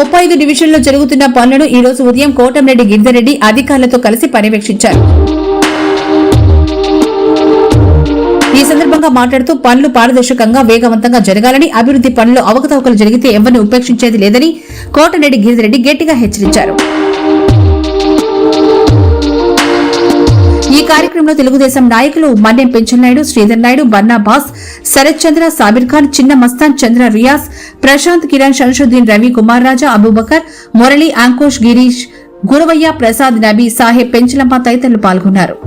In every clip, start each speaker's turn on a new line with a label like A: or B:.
A: 35 డివిజన్లో జరుగుతున్న పనులను ఈ రోజు ఉదయం కోటంరెడ్డి గిరిధర్రెడ్డి అధికారులతో కలిసి పర్యవేక్షించారు. ఈ సందర్భంగా మాట్లాడుతూ పనులు పారదర్శకంగా వేగవంతంగా జరగాలని, అభివృద్ది పనుల్లో అవకతవకలు జరిగితే ఎవరిని ఉపేక్షించేది లేదని కోటంరెడ్డి గిరిధర్రెడ్డి గట్టిగా హెచ్చరించారు. ఈ కార్యక్రమంలో తెలుగుదేశం నాయకులు మన్నెం పెంచలనాయుడు, శ్రీధర్ నాయుడు, బన్నా బాస్, శరత్ చంద్ర, సాబిర్ ఖాన్, చిన్న మస్తాన్, చంద్ర రియాజ్, ప్రశాంత్, కిరణ్, షంషుద్దీన్, రవి, కుమార్ రాజా, అబూబకర్, మురళి, అంకుష్, గిరీష్, గురవయ్య, ప్రసాద్, నబీ, సాహెబ్, పెంచలమ్మ తదితరులు పాల్గొన్నారు.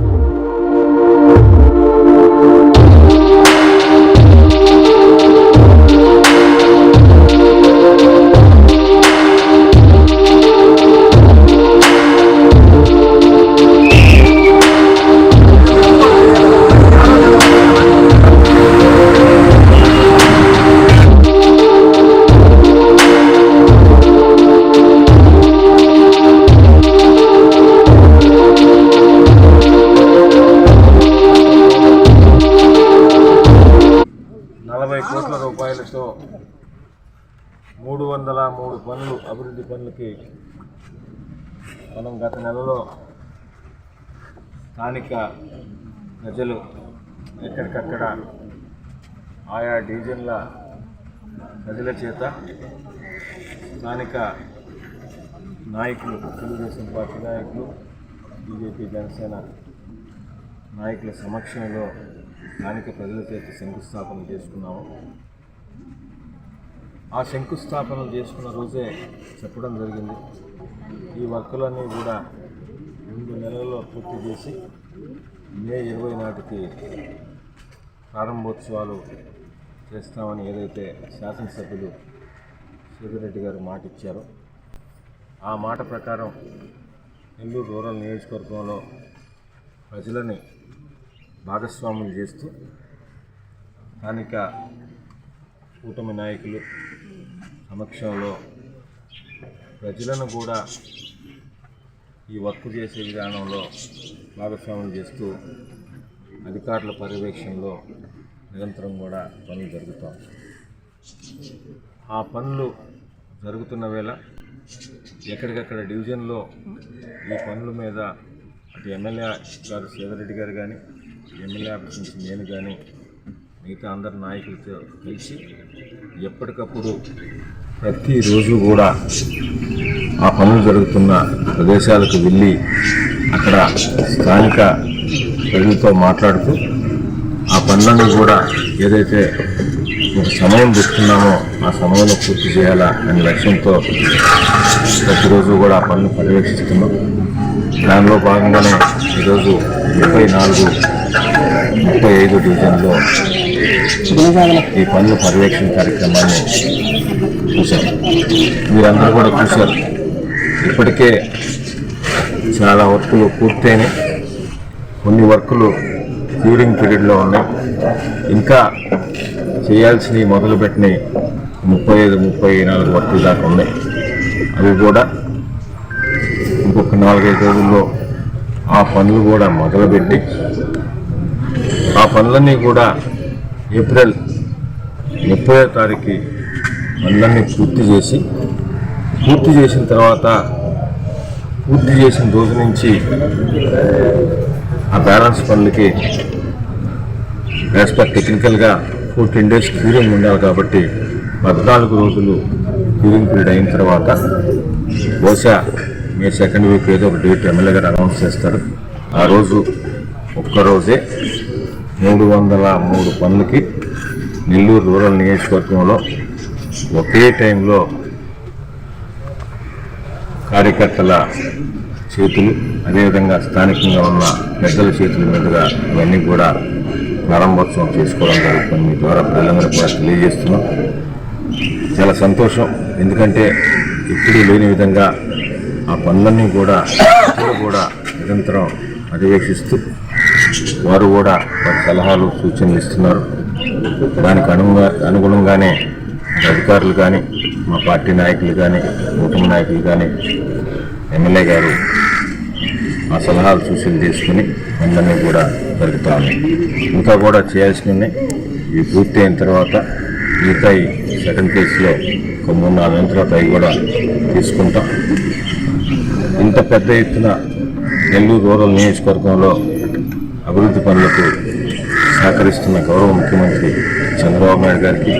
B: రూపాయలతో 303 పనులు అభివృద్ధి పనులకి మనం గత నెలలో స్థానిక ప్రజలు ఎక్కడికక్కడ ఆయా డివిజన్ల ప్రజల చేత స్థానిక నాయకులు, తెలుగుదేశం పార్టీ నాయకులు, బీజేపీ, జనసేన నాయకుల సమక్షంలో స్థానిక ప్రజల చేత శంకుస్థాపన చేసుకున్నాము. ఆ శంకుస్థాపన చేసుకున్న రోజే చెప్పడం జరిగింది, ఈ వర్కులన్నీ కూడా 2 నెలల్లో పూర్తి చేసి మే 20 నాటికి ప్రారంభోత్సవాలు చేస్తామని ఏదైతే శాసనసభ్యులు శ్రీధర్ గారు మాట ఇచ్చారో ఆ మాట ప్రకారం నెల్లూరు రూరల్ నియోజకవర్గంలో ప్రజలని భాగస్వాములు చేస్తూ స్థానిక కూటమి నాయకులు సమక్షంలో ప్రజలను కూడా ఈ వర్క్ చేసే విధానంలో భాగస్వాములు చేస్తూ అధికారుల పర్యవేక్షణలో నిరంతరం కూడా పనులు జరుగుతాయి. ఆ పనులు జరుగుతున్న వేళ ఎక్కడికక్కడ డివిజన్లో ఈ పనుల మీద అటు ఎమ్మెల్యే గారు శ్రీధర్ గారు కానీ, ఎమ్మెల్యే ఆఫీస్ నుంచి నేను కానీ, మిగతా అందరి నాయకులతో కలిసి ఎప్పటికప్పుడు ప్రతిరోజు కూడా ఆ పనులు జరుగుతున్న ప్రదేశాలకు వెళ్ళి అక్కడ స్థానిక ప్రజలతో మాట్లాడుతూ ఆ పనులను కూడా ఏదైతే ఒక సమయం పెట్టుకున్నామో ఆ సమయంలో పూర్తి చేయాలా అనే లక్ష్యంతో ప్రతిరోజు కూడా ఆ పనులు పర్యవేక్షిస్తున్నాం. దానిలో భాగంగానే ఈరోజు 34, 35 డివిజన్లో ఈ పనుల పర్యవేక్షణ కార్యక్రమాన్ని చూశారు. మీరందరూ కూడా చూశారు. ఇప్పటికే చాలా వర్కులు పూర్తయినాయి, కొన్ని వర్కులు క్యూరింగ్ పీరియడ్లో ఉన్నాయి, ఇంకా చేయాల్సినవి మొదలుపెట్టినాయి 35, 34 వర్కులు దాకా ఉన్నాయి. అవి కూడా ఇంకొక 4-5 రోజుల్లో ఆ పనులు కూడా మొదలుపెట్టి ఆ పనులన్నీ కూడా ఏప్రిల్ 30వ తారీఖు పనులన్నీ పూర్తి చేసిన తర్వాత పూర్తి చేసిన రోజు నుంచి ఆ బ్యాలెన్స్ పనులకి యాజ్ పర్ టెక్నికల్గా 14 డేస్ క్యూరింగ్ ఉండాలి కాబట్టి 14 రోజులు క్యూరింగ్ పీరియడ్ అయిన తర్వాత బహుశా మే 2nd వీక్ ఏదో ఒక డేట్ ఎమ్మెల్యే గారు అనౌన్స్ చేస్తారు. ఆ రోజు ఒక్కరోజే 303 పనులకి నెల్లూరు రూరల్ నియోజకవర్గంలో ఒకే టైంలో కార్యకర్తల చేతులు, అదేవిధంగా స్థానికంగా ఉన్న పెద్దల చేతుల మీదుగా ఇవన్నీ కూడా ప్రారంభోత్సవం చేసుకోవడం జరుగుతుంది. మీ ద్వారా ప్రజలందరూ కూడా తెలియజేస్తున్నాం. చాలా సంతోషం, ఎందుకంటే ఇప్పుడు లేని విధంగా ఆ పనులన్నీ కూడా నిరంతరం పర్యవేక్షిస్తూ వారు కూడా వారి సలహాలు, సూచనలు ఇస్తున్నారు. దానికి అనుగుణంగానే అధికారులు కానీ, మా పార్టీ నాయకులు కానీ, కూటమి నాయకులు కానీ, ఎమ్మెల్యే గారు ఆ సలహాలు, సూచనలు తీసుకుని పనులన్నీ కూడా జరుగుతూ ఉన్నాయి. ఇంకా కూడా చేయాల్సినవి ఇవి పూర్తి అయిన తర్వాత మిగతా 2nd ఫేజ్లో ఒక 3-4 నెలల తర్వాత అవి కూడా తీసుకుంటాం. ఇంత పెద్ద ఎత్తున నెల్లూరు రూరల్ నియోజకవర్గంలో అభివృద్ధి పనులకు సహకరిస్తున్న గౌరవ ముఖ్యమంత్రి చంద్రబాబు నాయుడు గారికి,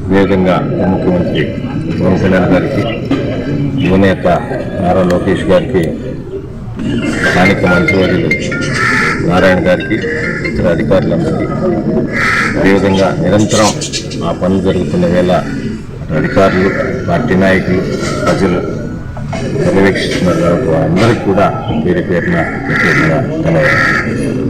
B: అదేవిధంగా ఉప ముఖ్యమంత్రి పవన్ కళ్యాణ్ గారికి, యువనేత నారా లోకేష్ గారికి, స్థానిక మంత్రివర్యులు నారాయణ గారికి, ఇతర అధికారులందరికీ, అదేవిధంగా నిరంతరం ఆ పనులు జరుగుతున్న వేళ అటు అధికారులు, పార్టీ నాయకులు, ప్రజలు పర్యవేక్షిస్తున్న అందరికీ కూడా పేరు పేరున ప్రత్యేకంగా ధన్యవాదాలు.